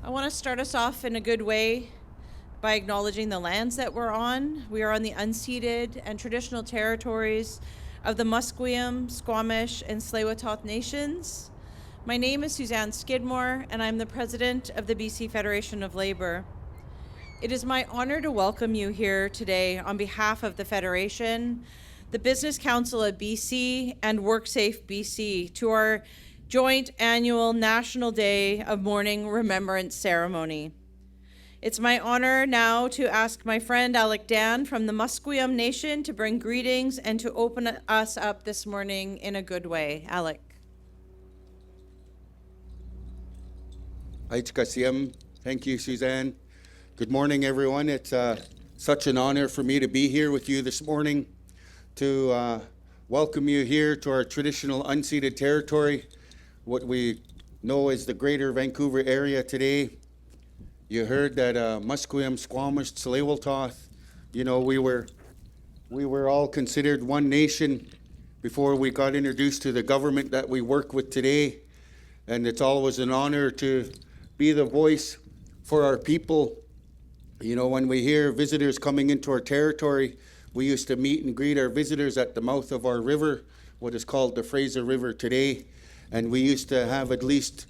I want to start us off in a good way by acknowledging the lands that we're on. We are on the unceded and traditional territories of the Musqueam, Squamish, and Tsleil-Waututh nations. My name is Sussanne Skidmore, and I'm the president of the BC Federation of Labour. It is my honor to welcome you here today on behalf of the Federation, the Business Council of BC, and WorkSafeBC to our joint annual National Day of Mourning Remembrance Ceremony. It's my honor now to ask my friend Alec from the Musqueam Nation to bring greetings and to open us up this morning in a good way. Alec. Thank you, Sussanne. Good morning, everyone. It's such an honor for me to be here with you this morning to welcome you here to our traditional unceded territory, what we know as the Greater Vancouver area today. You heard that Musqueam, Squamish, Tsleil-Waututh, we were all considered one nation before we got introduced to the government that we work with today. And it's always an honor to be the voice for our people. You know, when we hear visitors coming into our territory, we used to meet and greet our visitors at the mouth of our river, what is called the Fraser River today. And we used to have at least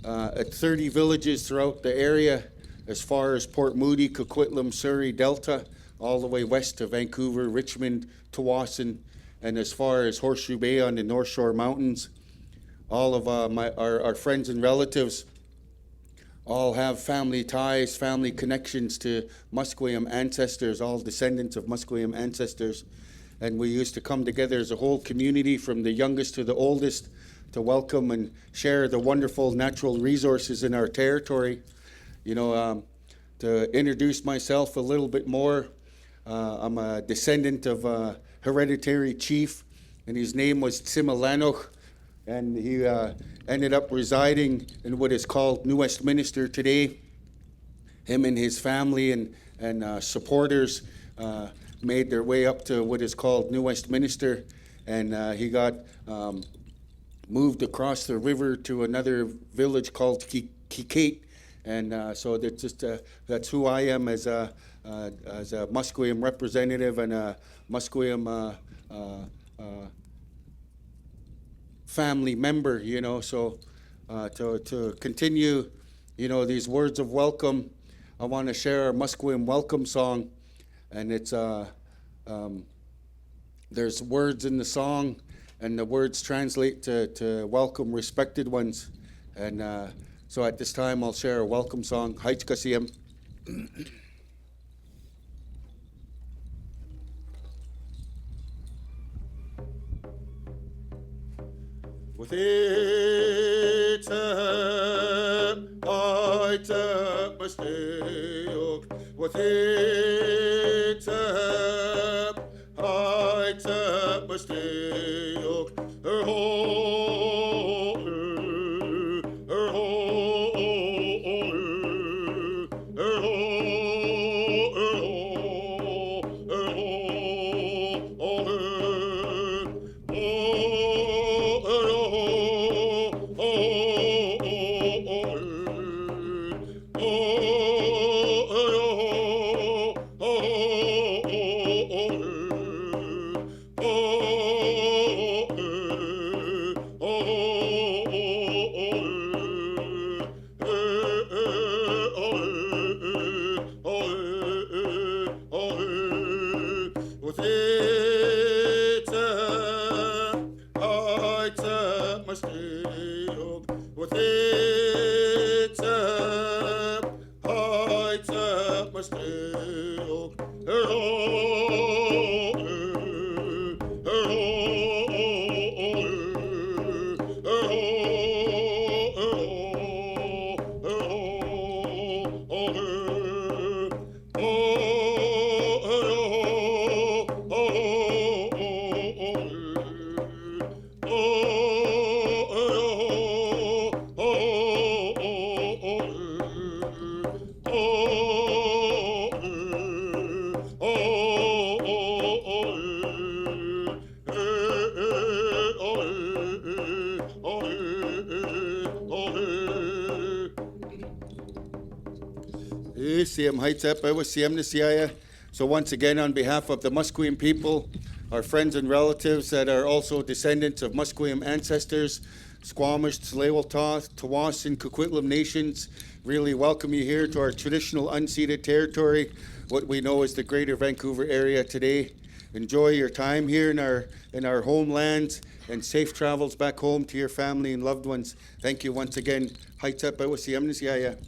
30 villages throughout the area, as far as Port Moody, Coquitlam, Surrey, Delta, all the way west to Vancouver, Richmond, Tsawwassen, and as far as Horseshoe Bay on the North Shore Mountains. All of our friends and relatives all have family ties, family connections to Musqueam ancestors, all descendants of Musqueam ancestors. And we used to come together as a whole community, from the youngest to the oldest, to welcome and share the wonderful natural resources in our territory. To introduce myself a little bit more, I'm a descendant of a hereditary chief, and his name was Tsimalanoch, and he ended up residing in what is called New Westminster today. Him and his family and supporters made their way up to what is called New Westminster, and he got moved across the river to another village called Kikate, and so that's who I am as a Musqueam representative and a Musqueam family member. So to continue, these words of welcome, I want to share our Musqueam welcome song, and it's there's words in the song, and the words translate to welcome respected ones. And so at this time, I'll share a welcome song. Haitkasiem. With it, I mistake. With it, I mistake. Siem Haitep, Siem Nisiaya. So once again, on behalf of the Musqueam people, our friends and relatives that are also descendants of Musqueam ancestors, Squamish, Tsleil-Waututh, Tawas, and Coquitlam nations, really welcome you here to our traditional unceded territory, what we know as the Greater Vancouver area today. Enjoy your time here in our homelands, and safe travels back home to your family and loved ones. Thank you once again. Haitep Siem Nisiaya.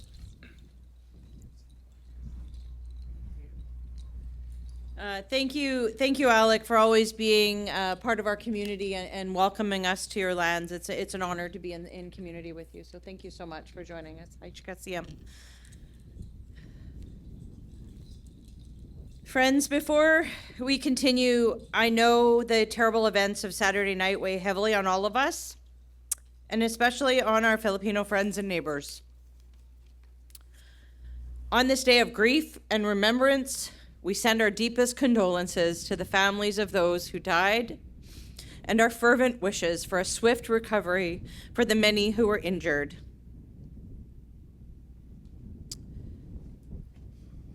Thank you, Alec, for always being part of our community and welcoming us to your lands. It's an honor to be in community with you. So thank you so much for joining us. Friends, before we continue, I know the terrible events of Saturday night weigh heavily on all of us, and especially on our Filipino friends and neighbors. On this day of grief and remembrance, we send our deepest condolences to the families of those who died and our fervent wishes for a swift recovery for the many who were injured.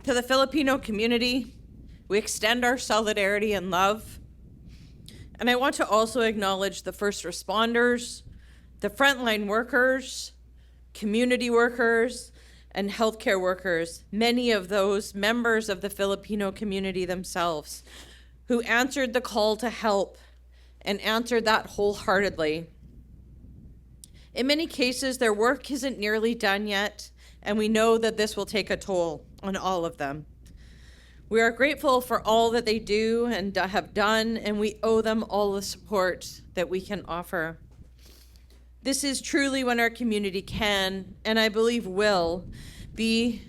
To the Filipino community, we extend our solidarity and love. And I want to also acknowledge the first responders, the frontline workers, community workers, and healthcare workers, many of those members of the Filipino community themselves, who answered the call to help and answered that wholeheartedly. In many cases, their work isn't nearly done yet, and we know that this will take a toll on all of them. We are grateful for all that they do and have done, and we owe them all the support that we can offer. This is truly when our community can, and I believe will, be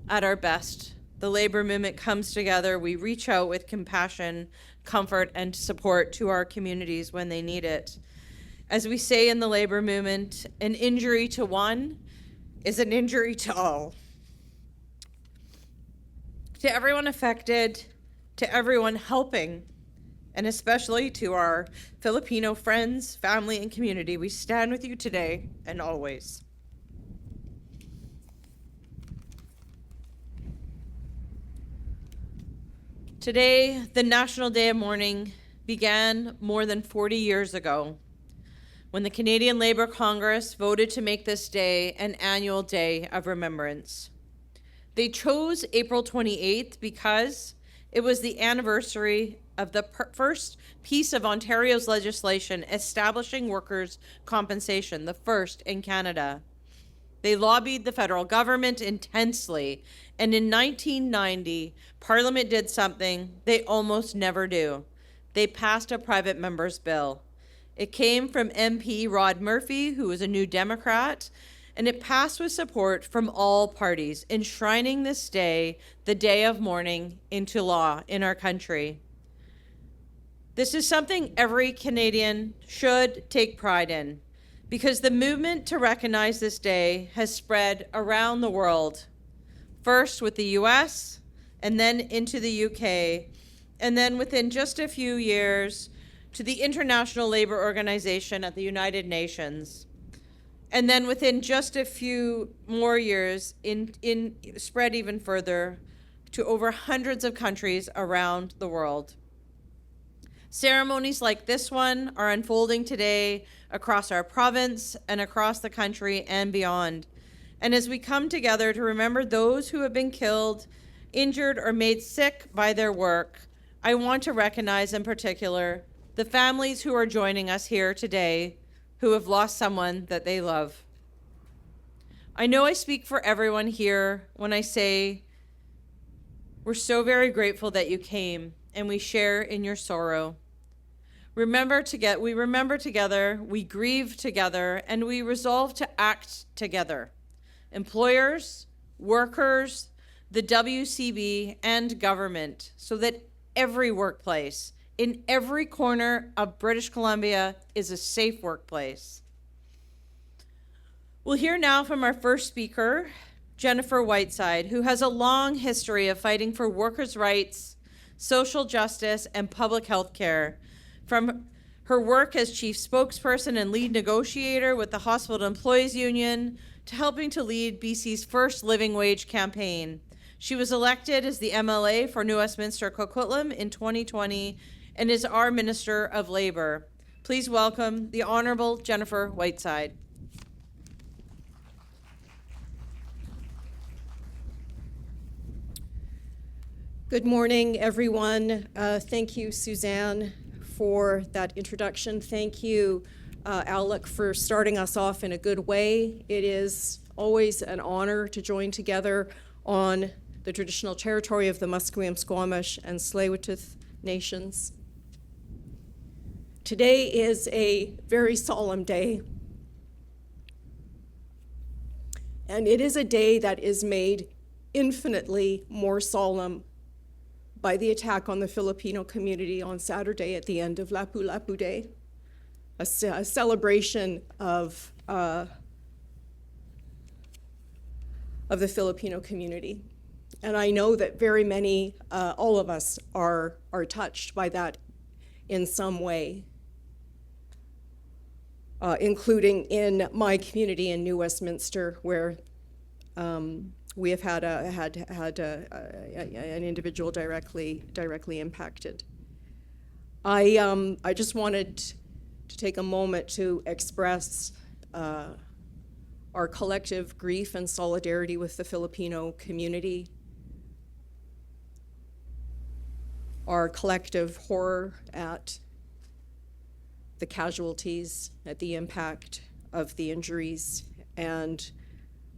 at our best. The labor movement comes together. We reach out with compassion, comfort, and support to our communities when they need it. As we say in the labor movement, an injury to one is an injury to all. To everyone affected, to everyone helping, and especially to our Filipino friends, family, and community, we stand with you today and always. Today, the National Day of Mourning began more than 40 years ago when the Canadian Labour Congress voted to make this day an annual day of remembrance. They chose April 28th because it was the anniversary of the first piece of Ontario's legislation establishing workers' compensation, the first in Canada. They lobbied the federal government intensely, and in 1990, Parliament did something they almost never do. They passed a private member's bill. It came from MP Rod Murphy, who was a New Democrat, and it passed with support from all parties, enshrining this day, the day of mourning, into law in our country. This is something every Canadian should take pride in, because the movement to recognize this day has spread around the world, first with the US, and then into the UK, and then within just a few years to the International Labour Organization at the United Nations. And then within just a few more years, in spread even further to over hundreds of countries around the world. Ceremonies like this one are unfolding today across our province and across the country and beyond. And as we come together to remember those who have been killed, injured, or made sick by their work, I want to recognize in particular the families who are joining us here today who have lost someone that they love. I know I speak for everyone here when I say we're so very grateful that you came and we share in your sorrow. We remember together, we grieve together, and we resolve to act together. Employers, workers, the WCB, and government, so that every workplace in every corner of British Columbia is a safe workplace. We'll hear now from our first speaker, Jennifer Whiteside, who has a long history of fighting for workers' rights, social justice, and public health care. From her work as chief spokesperson and lead negotiator with the Hospital Employees Union to helping to lead BC's first living wage campaign, She was elected as the MLA for New Westminster Coquitlam in 2020 and is our Minister of Labour. Please welcome the Honourable Jennifer Whiteside. Good morning, everyone. Thank you, Sussanne, for that introduction. Thank you, Alec, for starting us off in a good way. It is always an honor to join together on the traditional territory of the Musqueam, Squamish, and Tsleil-Waututh nations. Today is a very solemn day, and it is a day that is made infinitely more solemn by the attack on the Filipino community on Saturday at the end of Lapu-Lapu Day, a celebration of the Filipino community. And I know that very many, all of us, are touched by that in some way, including in my community in New Westminster, where we have had an individual directly impacted. I just wanted to take a moment to express our collective grief and solidarity with the Filipino community, our collective horror at the casualties, at the impact of the injuries, and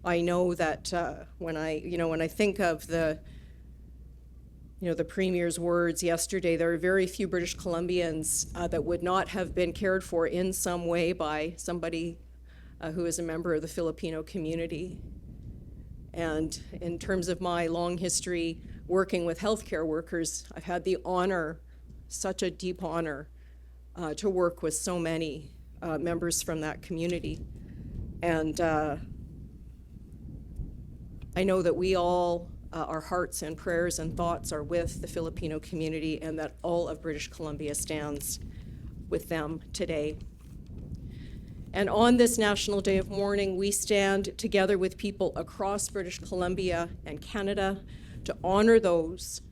I know that when I think of the Premier's words yesterday, there are very few British Columbians that would not have been cared for in some way by somebody who is a member of the Filipino community. And in terms of my long history working with healthcare workers, I've had the honor, such a deep honor, to work with so many members from that community. And I know that we all, our hearts and prayers and thoughts are with the Filipino community, and that all of British Columbia stands with them today. And on this National Day of Mourning, we stand together with people across British Columbia and Canada to honor those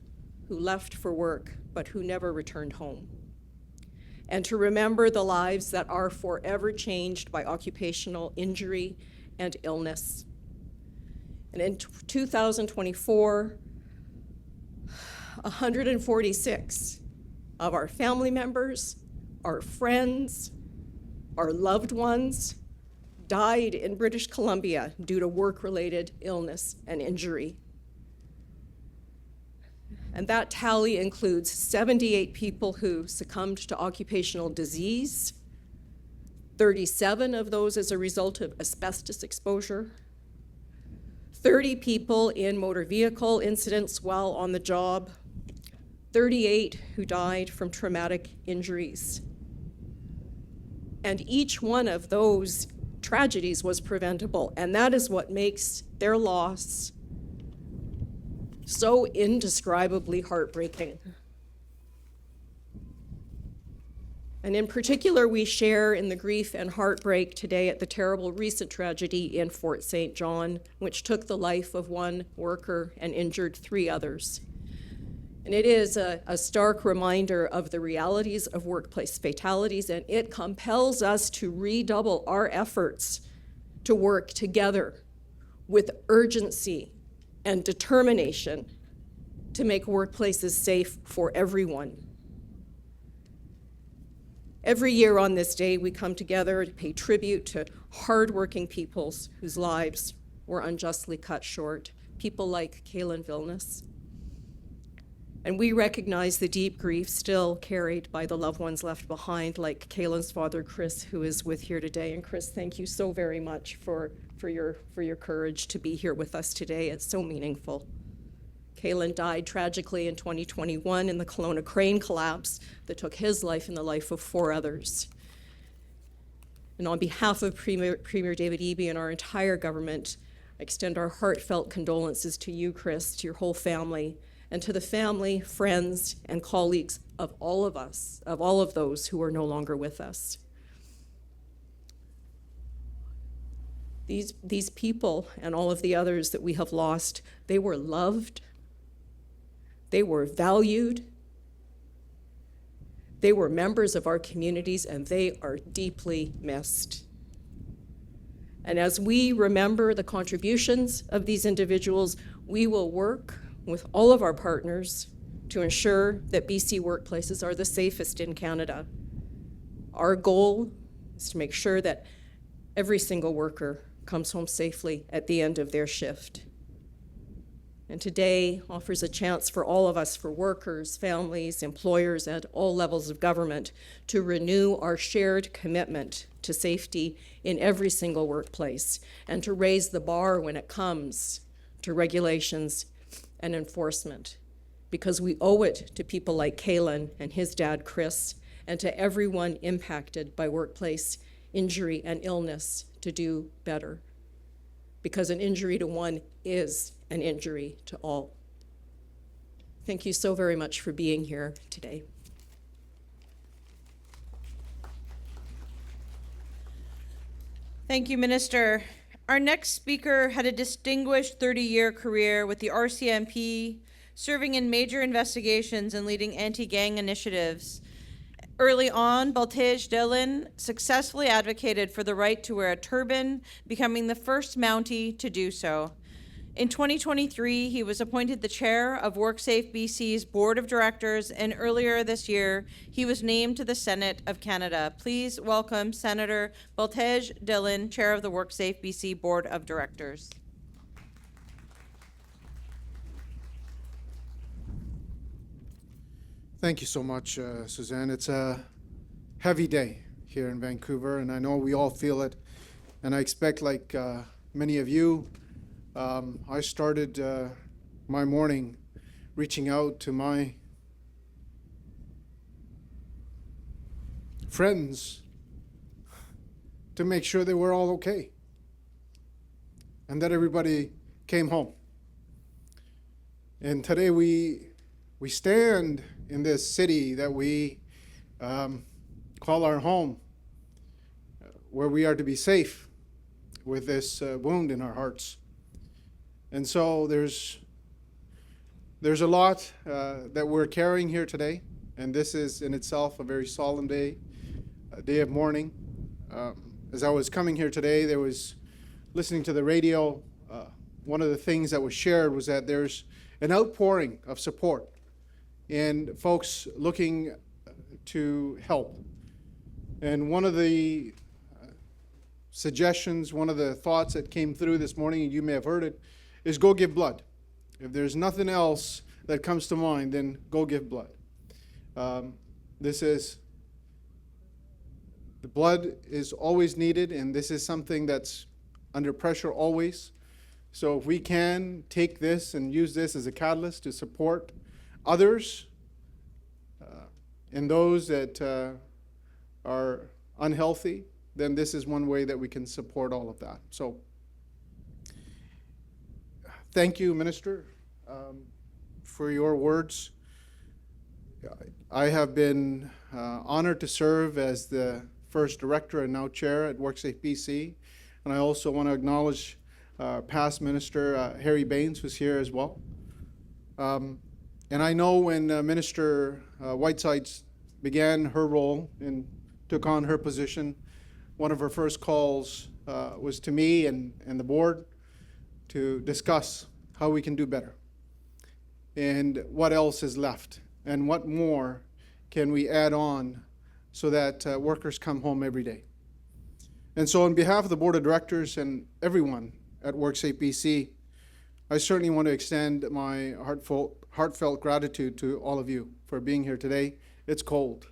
who left for work but who never returned home, and to remember the lives that are forever changed by occupational injury and illness. And in 2024, 146 of our family members, our friends, our loved ones died in British Columbia due to work-related illness and injury. And that tally includes 78 people who succumbed to occupational disease, 37 of those as a result of asbestos exposure, 30 people in motor vehicle incidents while on the job, 38 who died from traumatic injuries. And each one of those tragedies was preventable, and that is what makes their loss so indescribably heartbreaking. And in particular, we share in the grief and heartbreak today at the terrible recent tragedy in Fort St. John, which took the life of one worker and injured 3 others. And it is a stark reminder of the realities of workplace fatalities, and it compels us to redouble our efforts to work together with urgency and determination to make workplaces safe for everyone. Every year on this day, we come together to pay tribute to hardworking peoples whose lives were unjustly cut short, people like Vilness. And we recognize the deep grief still carried by the loved ones left behind, like Kaylin's father, Chris, who is with here today. And Chris, thank you so very much for your courage to be here with us today. It's so meaningful. Kaylin died tragically in 2021 in the Kelowna crane collapse that took his life and the life of 4 others. And on behalf of Premier David Eby and our entire government, I extend our heartfelt condolences to you, Chris, to your whole family, and to the family, friends, and colleagues of all of us, of all of those who are no longer with us. These people and all of the others that we have lost, they were loved, they were valued, they were members of our communities, and they are deeply missed. And as we remember the contributions of these individuals, we will work with all of our partners to ensure that BC workplaces are the safest in Canada. Our goal is to make sure that every single worker comes home safely at the end of their shift. And today offers a chance for all of us, for workers, families, employers, and all levels of government, to renew our shared commitment to safety in every single workplace and to raise the bar when it comes to regulations and enforcement, because we owe it to people like Dhillon and his dad, Chris, and to everyone impacted by workplace injury and illness to do better, because an injury to one is an injury to all. Thank you so very much for being here today. Thank you, Minister. Our next speaker had a distinguished 30-year career with the RCMP, serving in major investigations and leading anti-gang initiatives. Early on, Baltej Dhillon successfully advocated for the right to wear a turban, becoming the first Mountie to do so. In 2023, he was appointed the chair of WorkSafeBC's board of directors, and earlier this year, he was named to the Senate of Canada. Please welcome Senator Baltej Dhillon, chair of the WorkSafeBC board of directors. Thank you so much, Sussanne. It's a heavy day here in Vancouver, and I know we all feel it. And I expect, like many of you, I started my morning reaching out to my friends to make sure they were all okay and that everybody came home. And today we stand in this city that we call our home, where we are to be safe with this wound in our hearts. And so there's a lot that we're carrying here today, and this is in itself a very solemn day, a day of mourning. As I was coming here today, there was listening to the radio. One of the things that was shared was that there's an outpouring of support and folks looking to help. And one of the suggestions, one of the thoughts that came through this morning, and you may have heard it, is go give blood. If there's nothing else that comes to mind, then go give blood. The blood is always needed, and this is something that's under pressure always. So if we can take this and use this as a catalyst to support others and those that are unhealthy, then this is one way that we can support all of that. So thank you, Minister, for your words. I have been honored to serve as the first director and now chair at WorkSafeBC, and I also want to acknowledge past Minister Harry Baines, who's here as well. And I know when Minister Whiteside began her role and took on her position, one of her first calls was to me and the board to discuss how we can do better and what else is left and what more can we add on so that workers come home every day. And so on behalf of the board of directors and everyone at WorkSafeBC, I certainly want to extend my heartfelt gratitude to all of you for being here today. It's cold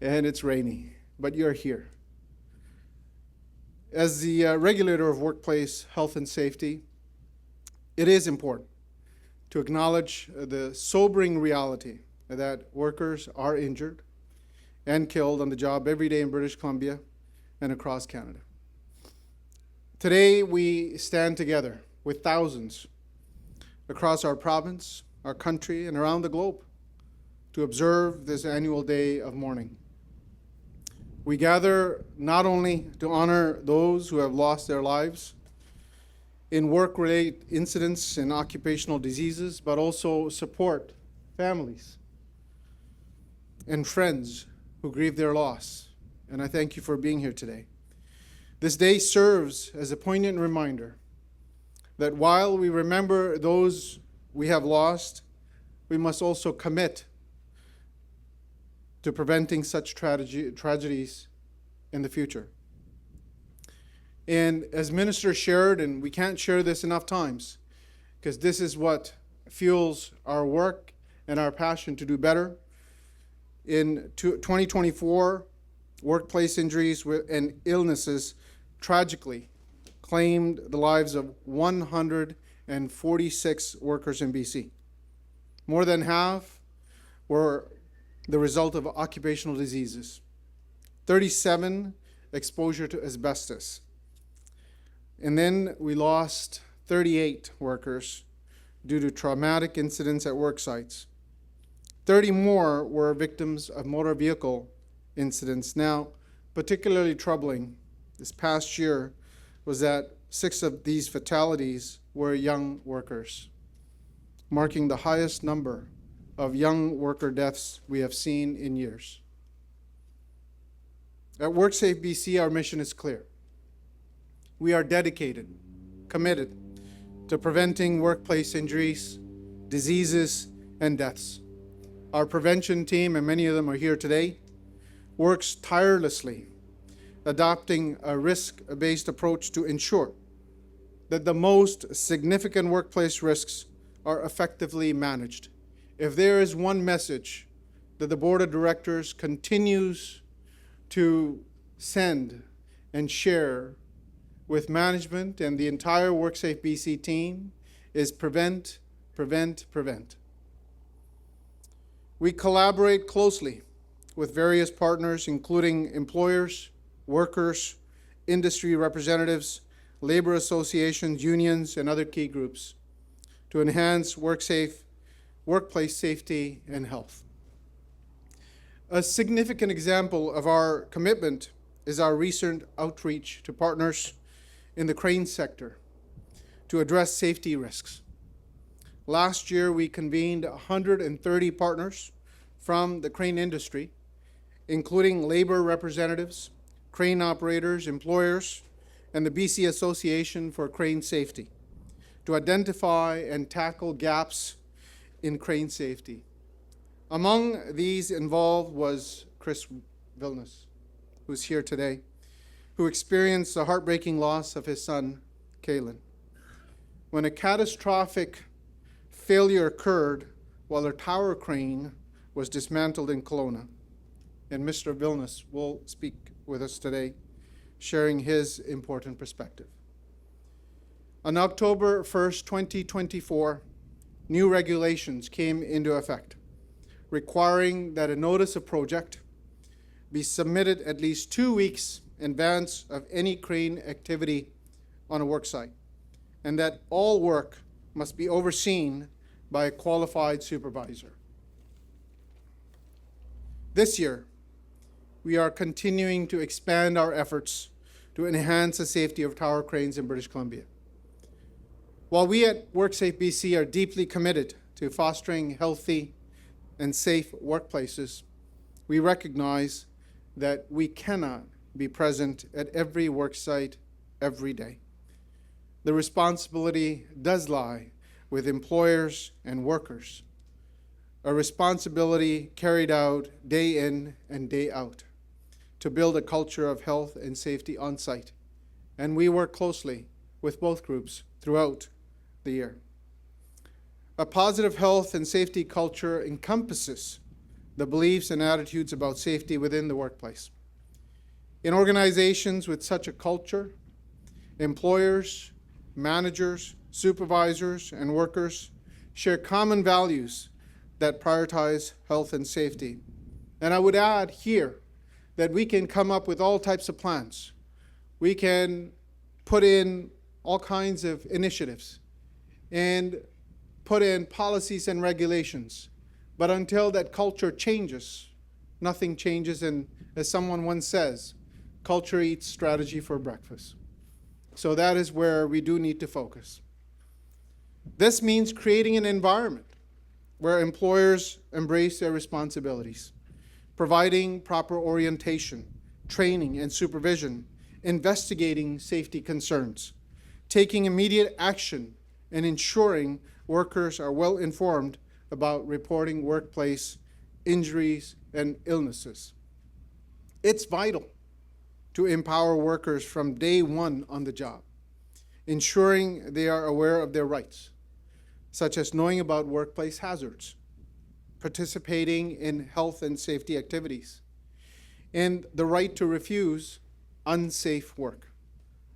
and it's rainy, but you're here. As the regulator of workplace health and safety, it is important to acknowledge the sobering reality that workers are injured and killed on the job every day in British Columbia and across Canada. Today, we stand together with thousands across our province, our country, and around the globe to observe this annual day of mourning. We gather not only to honor those who have lost their lives in work-related incidents and occupational diseases, but also support families and friends who grieve their loss. And I thank you for being here today. This day serves as a poignant reminder that while we remember those we have lost, we must also commit to preventing such tragedies in the future. And as Minister shared, and we can't share this enough times, because this is what fuels our work and our passion to do better. In 2024, workplace injuries and illnesses tragically claimed the lives of 146 workers in BC. More than half were the result of occupational diseases. 37 exposure to asbestos. And then we lost 38 workers due to traumatic incidents at work sites. 30 more were victims of motor vehicle incidents. Now, particularly troubling this past year was that 6 of these fatalities were young workers, marking the highest number of young worker deaths we have seen in years. At WorkSafeBC, our mission is clear. We are dedicated, committed to preventing workplace injuries, diseases, and deaths. Our prevention team, and many of them are here today, works tirelessly, adopting a risk-based approach to ensure that the most significant workplace risks are effectively managed. If there is one message that the Board of Directors continues to send and share with management and the entire WorkSafeBC team, is prevent, prevent, prevent. We collaborate closely with various partners, including employers, workers, industry representatives, labor associations, unions, and other key groups to enhance workplace safety and health. A significant example of our commitment is our recent outreach to partners in the crane sector to address safety risks. Last year, we convened 130 partners from the crane industry, including labor representatives, crane operators, employers, and the BC Association for Crane Safety, to identify and tackle gaps in crane safety. Among these involved was Chris Vilness, who's here today, who experienced the heartbreaking loss of his son, Kalen, when a catastrophic failure occurred while a tower crane was dismantled in Kelowna. And Mr. Vilness will speak with us today, sharing his important perspective. On October 1st, 2024, new regulations came into effect, requiring that a notice of project be submitted at least 2 weeks in advance of any crane activity on a work site, and that all work must be overseen by a qualified supervisor. This year, we are continuing to expand our efforts to enhance the safety of tower cranes in British Columbia. While we at WorkSafeBC are deeply committed to fostering healthy and safe workplaces, we recognize that we cannot be present at every work site every day. The responsibility does lie with employers and workers, a responsibility carried out day in and day out to build a culture of health and safety on site. And we work closely with both groups throughout the year. A positive health and safety culture encompasses the beliefs and attitudes about safety within the workplace. In organizations with such a culture, employers, managers, supervisors, and workers share common values that prioritize health and safety. And I would add here that we can come up with all types of plans. We can put in all kinds of initiatives and put in policies and regulations. But until that culture changes, nothing changes, and as someone once says, culture eats strategy for breakfast. So that is where we do need to focus. This means creating an environment where employers embrace their responsibilities, providing proper orientation, training, and supervision, investigating safety concerns, taking immediate action, and ensuring workers are well informed about reporting workplace injuries and illnesses. It's vital to empower workers from day one on the job, ensuring they are aware of their rights, such as knowing about workplace hazards, participating in health and safety activities, and the right to refuse unsafe work.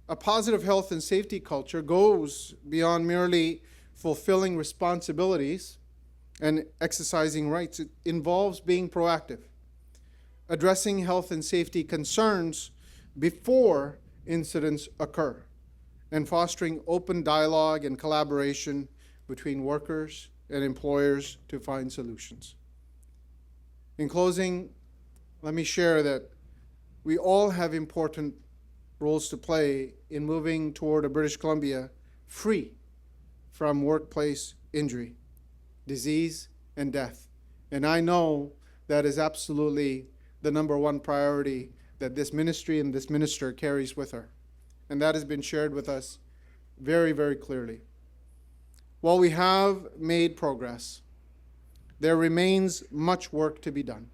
A positive health and safety culture goes beyond merely fulfilling responsibilities and exercising rights. It involves being proactive, addressing health and safety concerns before incidents occur, and fostering open dialogue and collaboration between workers and employers to find solutions. In closing, let me share that we all have important roles to play in moving toward a British Columbia free from workplace injury, disease, and death. And I know that is absolutely the number one priority that this ministry and this minister carries with her. And that has been shared with us very, very clearly. While we have made progress, there remains much work to be done.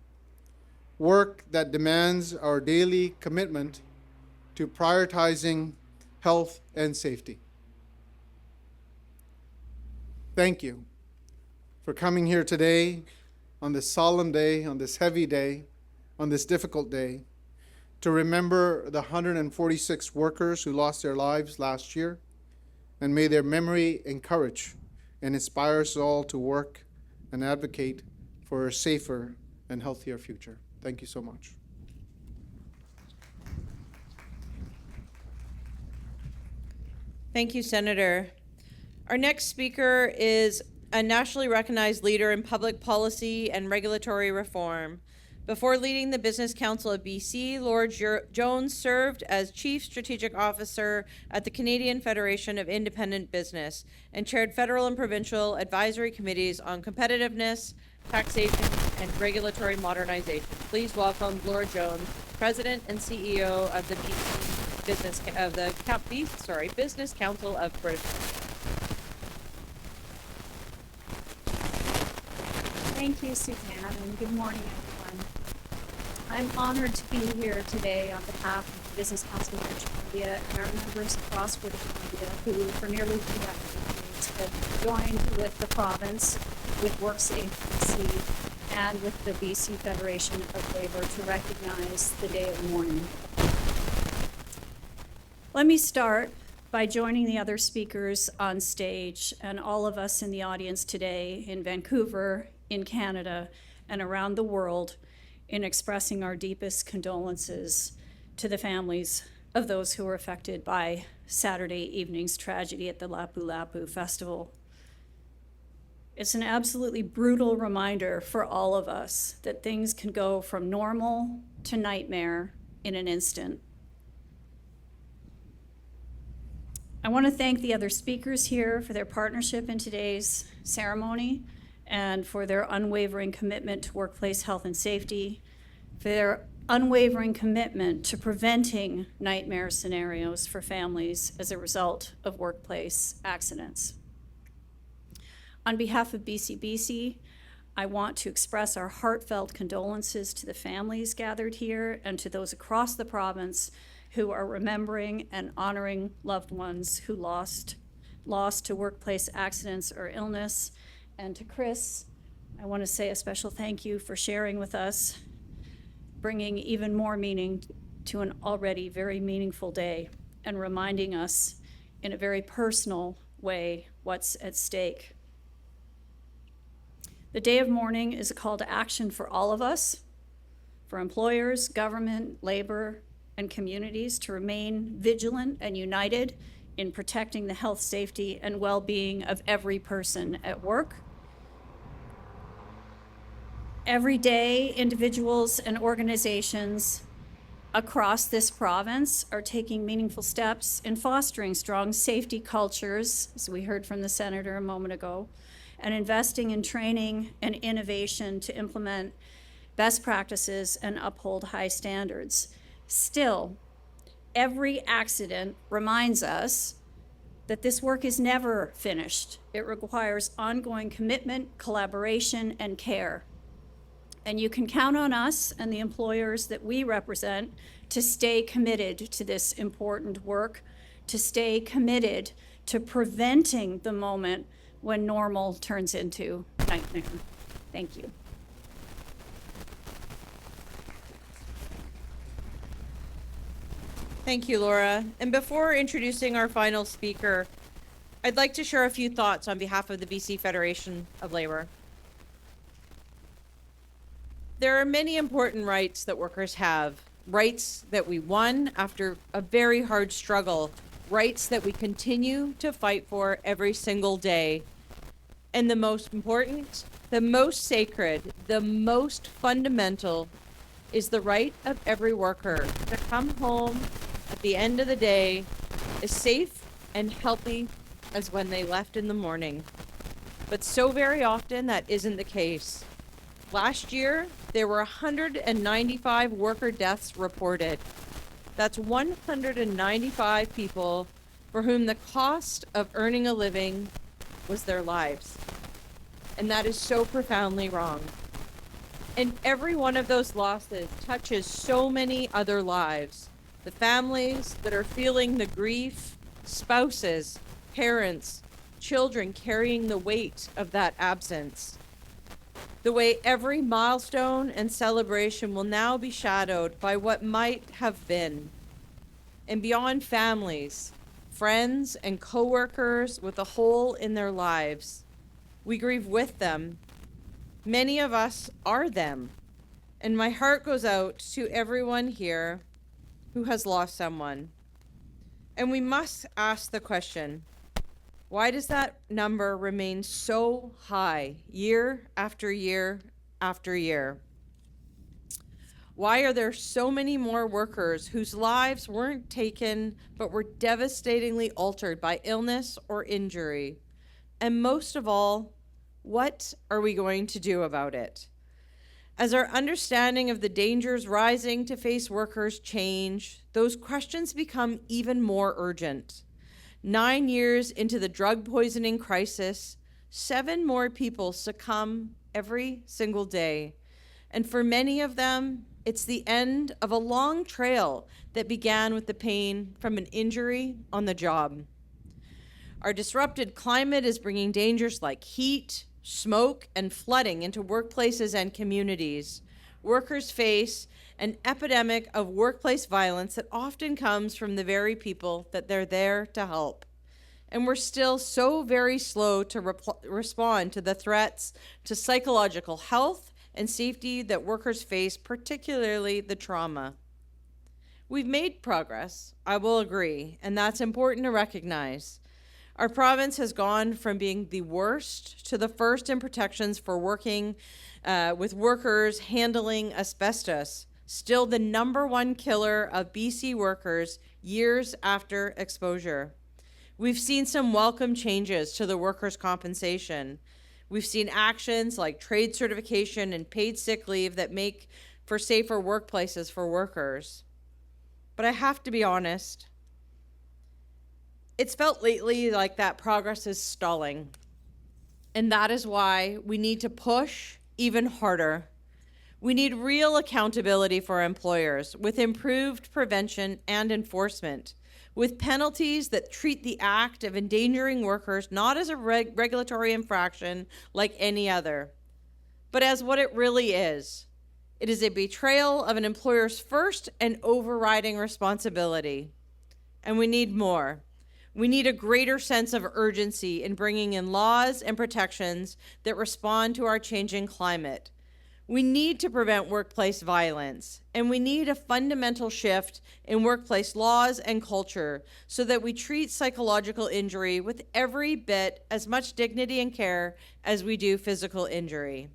Work that demands our daily commitment to prioritizing health and safety. Thank you for coming here today on this solemn day, on this heavy day, on this difficult day, to remember the 146 workers who lost their lives last year, and may their memory encourage and inspire us all to work and advocate for a safer and healthier future. Thank you so much. Thank you, Senator. Our next speaker is a nationally recognized leader in public policy and regulatory reform. Before leading the Business Council of BC, Lord Jones served as Chief Strategic Officer at the Canadian Federation of Independent Business and chaired federal and provincial advisory committees on competitiveness, taxation, and regulatory modernization. Please welcome Lord Jones, President and CEO of the Business Council of British Columbia. Thank you, Sussanne, and good morning, everyone. I'm honored to be here today on behalf of the Business Council of British Columbia and our members across British Columbia who, for nearly 3 decades, have joined with the province, with WorkSafeBC, and with the BC Federation of Labour to recognize the Day of Mourning. Let me start by joining the other speakers on stage and all of us in the audience today in Vancouver, in Canada, and around the world in expressing our deepest condolences to the families of those who were affected by Saturday evening's tragedy at the Lapu Lapu Festival. It's an absolutely brutal reminder for all of us that things can go from normal to nightmare in an instant. I want to thank the other speakers here for their partnership in today's ceremony and for their unwavering commitment to workplace health and safety, for their unwavering commitment to preventing nightmare scenarios for families as a result of workplace accidents. On behalf of BCBC, I want to express our heartfelt condolences to the families gathered here and to those across the province who are remembering and honoring loved ones who lost to workplace accidents or illness. And to Chris, I want to say a special thank you for sharing with us, bringing even more meaning to an already very meaningful day and reminding us in a very personal way what's at stake. The Day of Mourning is a call to action for all of us, for employers, government, labor, and communities to remain vigilant and united in protecting the health, safety, and well-being of every person at work. Every day, individuals and organizations across this province are taking meaningful steps in fostering strong safety cultures, as we heard from the Senator a moment ago, and investing in training and innovation to implement best practices and uphold high standards. Still, every accident reminds us that this work is never finished. It requires ongoing commitment, collaboration, and care. And you can count on us and the employers that we represent to stay committed to this important work, to stay committed to preventing the moment when normal turns into nightmare. Thank you. Thank you, Laura. And before introducing our final speaker, I'd like to share a few thoughts on behalf of the BC Federation of Labor. There are many important rights that workers have, rights that we won after a very hard struggle, rights that we continue to fight for every single day. And the most important, the most sacred, the most fundamental is the right of every worker to come home at the end of the day as safe and healthy as when they left in the morning. But so very often that isn't the case. Last year, there were 195 worker deaths reported. That's 195 people for whom the cost of earning a living was their lives. And that is so profoundly wrong. And every one of those losses touches so many other lives. The families that are feeling the grief, spouses, parents, children carrying the weight of that absence. The way every milestone and celebration will now be shadowed by what might have been. And beyond families, friends and coworkers with a hole in their lives, we grieve with them. Many of us are them. And my heart goes out to everyone here who has lost someone. And we must ask the question, why does that number remain so high year after year after year? Why are there so many more workers whose lives weren't taken but were devastatingly altered by illness or injury? And most of all, what are we going to do about it? As our understanding of the dangers rising to face workers change, those questions become even more urgent. 9 years into the drug poisoning crisis, 7 more people succumb every single day. And for many of them, it's the end of a long trail that began with the pain from an injury on the job. Our disrupted climate is bringing dangers like heat, smoke, and flooding into workplaces and communities. Workers face an epidemic of workplace violence that often comes from the very people that they're there to help. And we're still so very slow to respond to the threats to psychological health and safety that workers face, particularly the trauma. We've made progress, I will agree, and that's important to recognize. Our province has gone from being the worst to the first in protections for working with workers handling asbestos, still the #1 killer of BC workers years after exposure. We've seen some welcome changes to the workers' compensation. We've seen actions like trade certification and paid sick leave that make for safer workplaces for workers. But I have to be honest, it's felt lately like that progress is stalling. And that is why we need to push even harder. We need real accountability for employers with improved prevention and enforcement, with penalties that treat the act of endangering workers not as a regulatory infraction like any other, but as what it really is. It is a betrayal of an employer's first and overriding responsibility. And we need more. We need a greater sense of urgency in bringing in laws and protections that respond to our changing climate. We need to prevent workplace violence, and we need a fundamental shift in workplace laws and culture so that we treat psychological injury with every bit as much dignity and care as we do physical injury.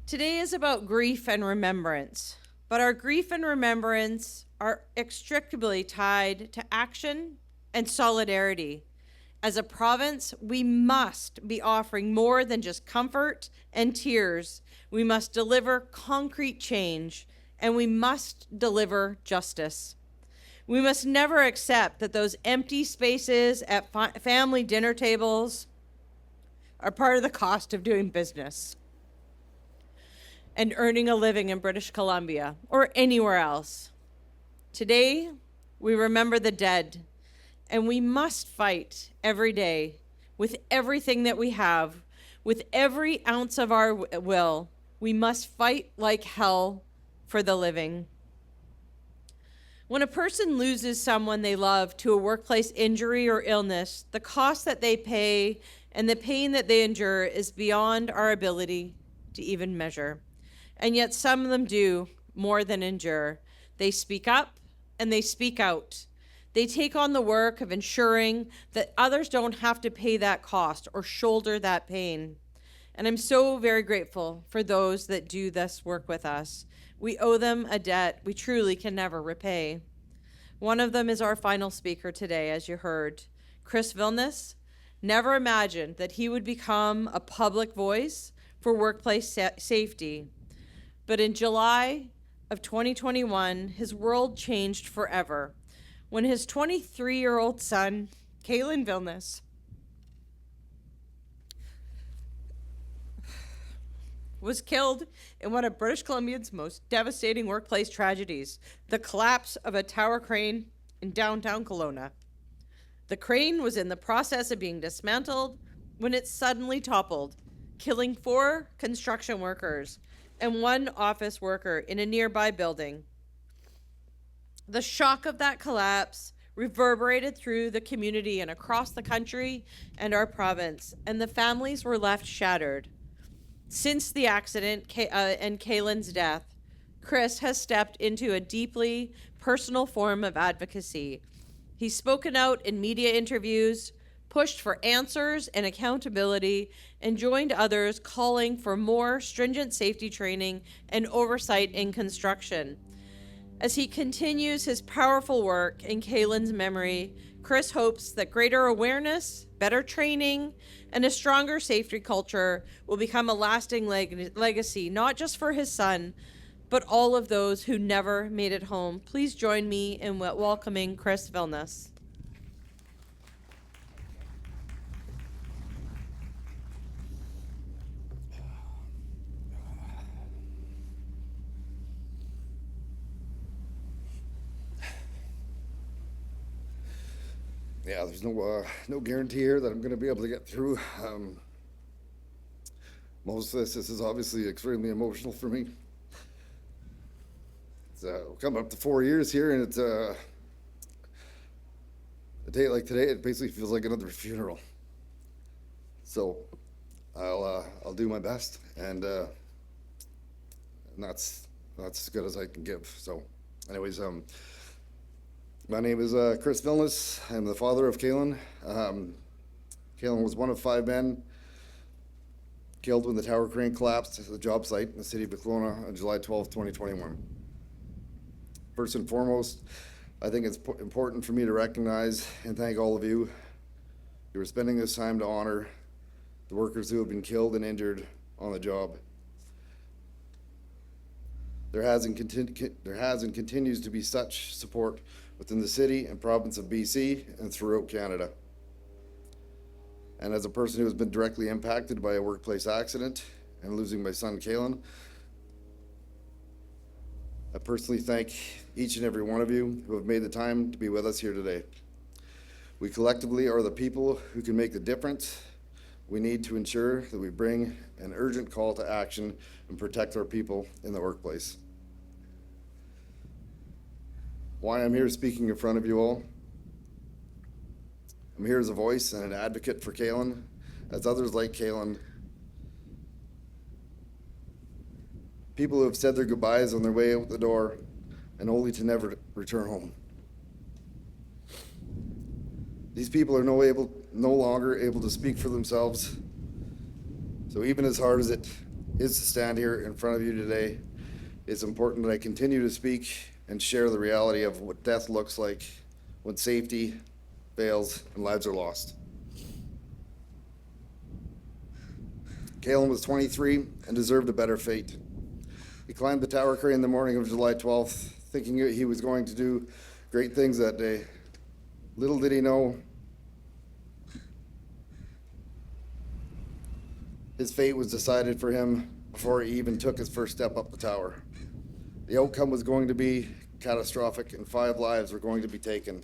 Today is about grief and remembrance, but our grief and remembrance are inextricably tied to action and solidarity. As a province, we must be offering more than just comfort and tears. We must deliver concrete change, and we must deliver justice. We must never accept that those empty spaces at family dinner tables are part of the cost of doing business and earning a living in British Columbia or anywhere else. Today, we remember the dead, and we must fight every day with everything that we have, with every ounce of our will. We must fight like hell for the living. When a person loses someone they love to a workplace injury or illness, the cost that they pay and the pain that they endure is beyond our ability to even measure. And yet some of them do more than endure. They speak up and they speak out. They take on the work of ensuring that others don't have to pay that cost or shoulder that pain. And I'm so very grateful for those that do this work with us. We owe them a debt we truly can never repay. One of them is our final speaker today, as you heard. Chris Vilness never imagined that he would become a public voice for workplace safety. But in July of 2021, his world changed forever when his 23-year-old son, Kalen Vilness, was killed in one of British Columbia's most devastating workplace tragedies, the collapse of a tower crane in downtown Kelowna. The crane was in the process of being dismantled when it suddenly toppled, killing 4 construction workers and 1 office worker in a nearby building. The shock of that collapse reverberated through the community and across the country and our province, and the families were left shattered. Since the accident and Kalen's death, Chris has stepped into a deeply personal form of advocacy. He's spoken out in media interviews, pushed for answers and accountability, and joined others calling for more stringent safety training and oversight in construction. As he continues his powerful work in Kalen's memory, Chris hopes that greater awareness, better training, and a stronger safety culture will become a lasting legacy, not just for his son, but all of those who never made it home. Please join me in welcoming Chris Vilness. Yeah, there's no guarantee here that I'm going to be able to get through. Most of this is obviously extremely emotional for me. It's coming up to 4 years here, and it's a day like today. It basically feels like another funeral. So I'll do my best, and that's as good as I can give. So, anyways, my name is Chris Vilness. I'm the father of Kalen. Kalen was one of 5 men killed when the tower crane collapsed at the job site in the city of Kelowna on July 12, 2021. First and foremost, I think it's important for me to recognize and thank all of you who are spending this time to honor the workers who have been killed and injured on the job. There has and continues to be such support within the city and province of BC and throughout Canada. And as a person who has been directly impacted by a workplace accident and losing my son Kalen, I personally thank each and every one of you who have made the time to be with us here today. We collectively are the people who can make the difference we need to ensure that we bring an urgent call to action and protect our people in the workplace. Why I'm here speaking in front of you all. I'm here as a voice and an advocate for Kalen, as others like Kalen, people who have said their goodbyes on their way out the door and only to never return home. These people are no longer able to speak for themselves. So even as hard as it is to stand here in front of you today. It's important that I continue to speak and share the reality of what death looks like when safety fails and lives are lost. Kalen was 23 and deserved a better fate. He climbed the tower crane the morning of July 12th, thinking he was going to do great things that day. Little did he know, his fate was decided for him before he even took his first step up the tower. The outcome was going to be catastrophic, and 5 lives were going to be taken.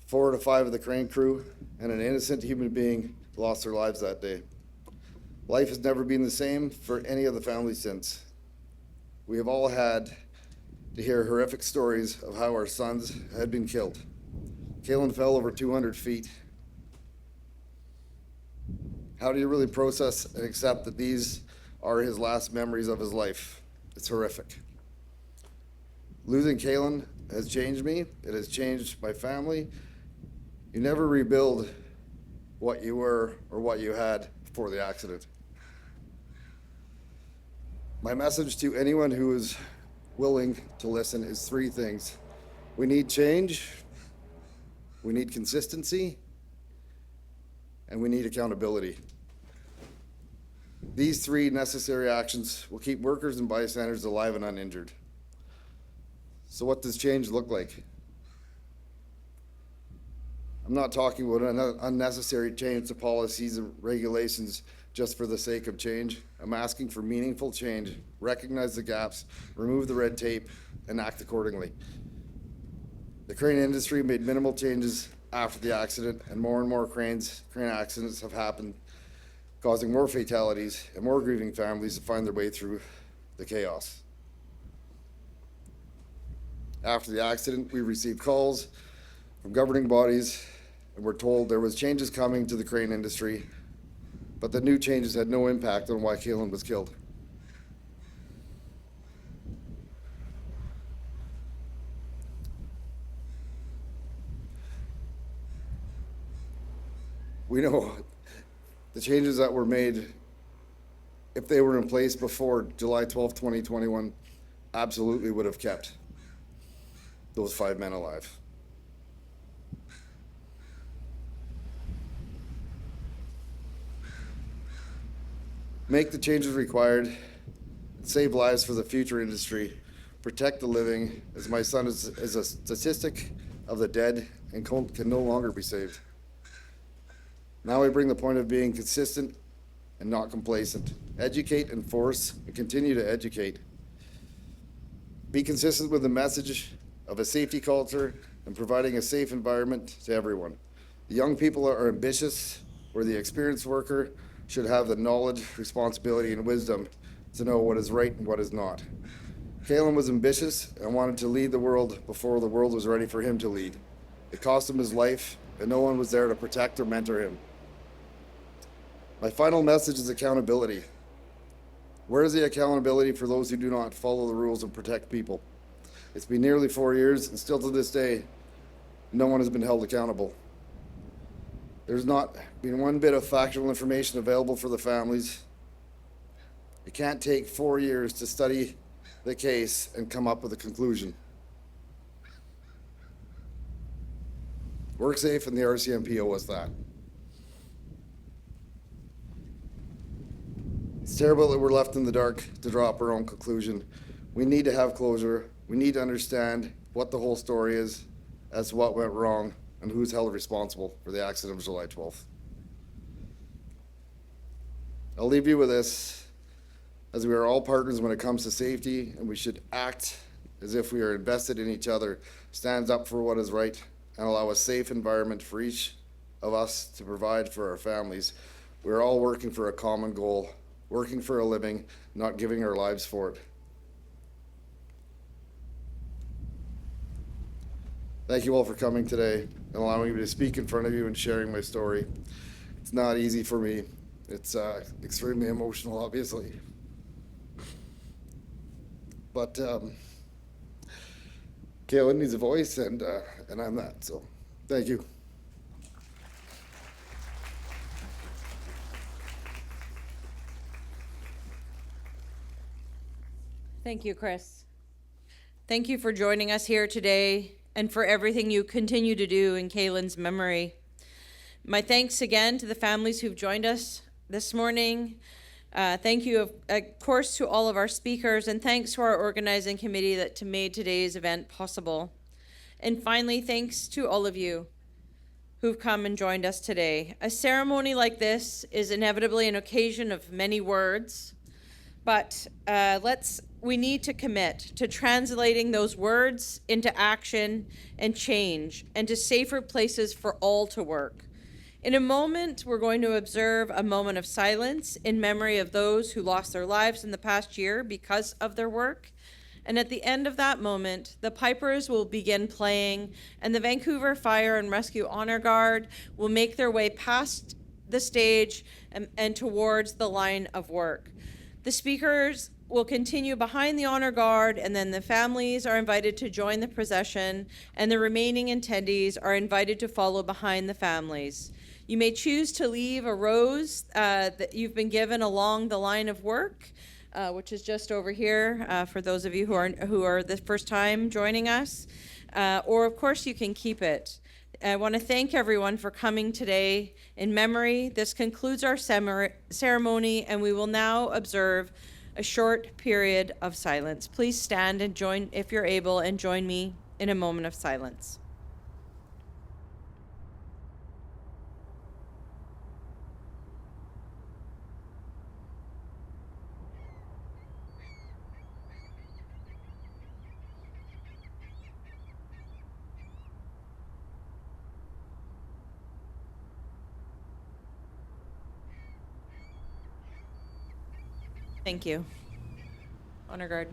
4 to 5 of the crane crew and an innocent human being lost their lives that day. Life has never been the same for any of the families since. We have all had to hear horrific stories of how our sons had been killed. Kalen fell over 200 feet. How do you really process and accept that these are his last memories of his life? It's horrific. Losing Kalen has changed me. It has changed my family. You never rebuild what you were or what you had before the accident. My message to anyone who is willing to listen is 3 things. We need change, we need consistency, and we need accountability. These 3 necessary actions will keep workers and bystanders alive and uninjured. So what does change look like? I'm not talking about an unnecessary change to policies and regulations just for the sake of change. I'm asking for meaningful change, recognize the gaps, remove the red tape, and act accordingly. The crane industry made minimal changes after the accident, and more crane accidents have happened, causing more fatalities and more grieving families to find their way through the chaos. After the accident, we received calls from governing bodies and were told there was changes coming to the crane industry, but the new changes had no impact on why Kalen was killed. We know the changes that were made, if they were in place before July 12, 2021, absolutely would have kept those 5 men alive. Make the changes required, save lives for the future industry, protect the living, as my son is a statistic of the dead and can no longer be saved. Now I bring the point of being consistent and not complacent. Educate, enforce, and continue to educate. Be consistent with the message of a safety culture and providing a safe environment to everyone. The young people are ambitious, where the experienced worker should have the knowledge, responsibility, and wisdom to know what is right and what is not. Kalen was ambitious and wanted to lead the world before the world was ready for him to lead. It cost him his life, and no one was there to protect or mentor him. My final message is accountability. Where is the accountability for those who do not follow the rules and protect people? It's been nearly 4 years, and still to this day, no one has been held accountable. There's not been one bit of factual information available for the families. It can't take 4 years to study the case and come up with a conclusion. WorkSafe and the RCMP owe us that. It's terrible that we're left in the dark to draw up our own conclusion. We need to have closure. We need to understand what the whole story is as to what went wrong and who's held responsible for the accident of July 12th. I'll leave you with this, as we are all partners when it comes to safety, and we should act as if we are invested in each other, stand up for what is right, and allow a safe environment for each of us to provide for our families. We're all working for a common goal, working for a living, not giving our lives for it. Thank you all for coming today and allowing me to speak in front of you and sharing my story. It's not easy for me. It's extremely emotional, obviously. But Kalen needs a voice, and I'm that, so thank you. Thank you, Chris. Thank you for joining us here today and for everything you continue to do in Kaylin's memory. My thanks again to the families who've joined us this morning. Thank you, of course, to all of our speakers, and thanks to our organizing committee that made today's event possible. And finally, thanks to all of you who've come and joined us today. A ceremony like this is inevitably an occasion of many words, but we need to commit to translating those words into action and change and to safer places for all to work. In a moment, we're going to observe a moment of silence in memory of those who lost their lives in the past year because of their work. And at the end of that moment, the pipers will begin playing, and the Vancouver Fire and Rescue Honor Guard will make their way past the stage and towards the line of work. The speakers will continue behind the honor guard, and then the families are invited to join the procession, and the remaining attendees are invited to follow behind the families. You may choose to leave a rose that you've been given along the line of work, which is just over here for those of you who are the first time joining us, or of course you can keep it. I want to thank everyone for coming today in memory. This concludes our ceremony, and we will now observe a short period of silence. Please stand and join, if you're able, and join me in a moment of silence. Thank you. Honor Guard.